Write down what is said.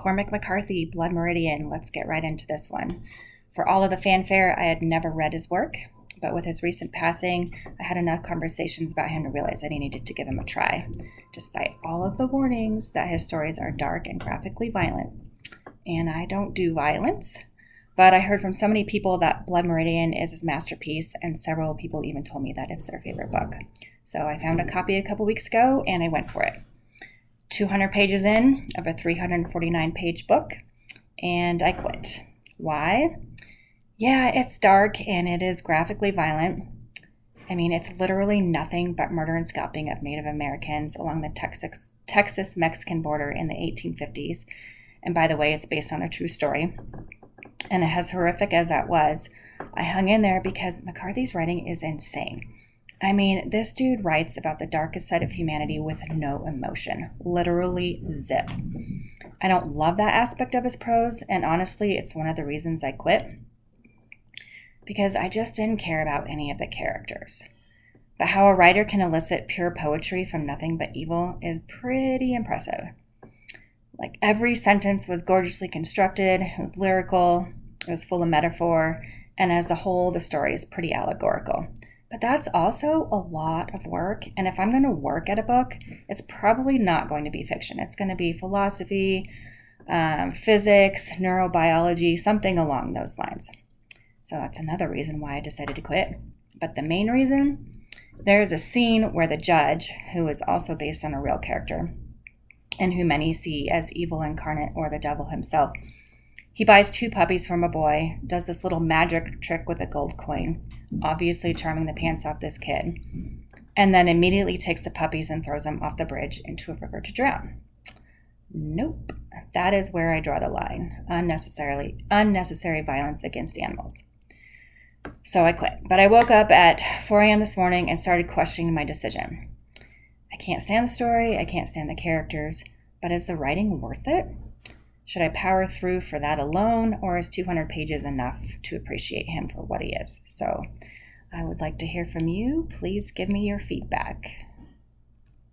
Cormac McCarthy, Blood Meridian. Let's get right into this one. For all of the fanfare, I had never read his work, but with his recent passing, I had enough conversations about him to realize that I needed to give him a try, despite all of the warnings that his stories are dark and graphically violent. And I don't do violence, but I heard from so many people that Blood Meridian is his masterpiece, and several people even told me that it's their favorite book. So I found a copy a couple weeks ago, and I went for it. 200 pages in of a 349-page book, and I quit. Why? Yeah, it's dark, and it is graphically violent. I mean, it's literally nothing but murder and scalping of Native Americans along the Texas-Mexican border in the 1850s. And by the way, it's based on a true story. And as horrific as that was, I hung in there because McCarthy's writing is insane. I mean, this dude writes about the darkest side of humanity with no emotion. Literally zip. I don't love that aspect of his prose, and honestly, it's one of the reasons I quit. Because I just didn't care about any of the characters. But how a writer can elicit pure poetry from nothing but evil is pretty impressive. Like, every sentence was gorgeously constructed, it was lyrical, it was full of metaphor, and as a whole, the story is pretty allegorical. But that's also a lot of work, and if I'm going to work at a book, it's probably not going to be fiction. It's going to be philosophy, physics, neurobiology, something along those lines. So that's another reason why I decided to quit. But the main reason, there's a scene where the judge, who is also based on a real character, and who many see as evil incarnate or the devil himself, he buys 2 puppies from a boy, does this little magic trick with a gold coin, obviously charming the pants off this kid, and then immediately takes the puppies and throws them off the bridge into a river to drown. Nope. That is where I draw the line. Unnecessary violence against animals. So I quit. But I woke up at 4 a.m. this morning and started questioning my decision. I can't stand the story, I can't stand the characters, but is the writing worth it? Should I power through for that alone, or is 200 pages enough to appreciate him for what he is? So I would like to hear from you. Please give me your feedback.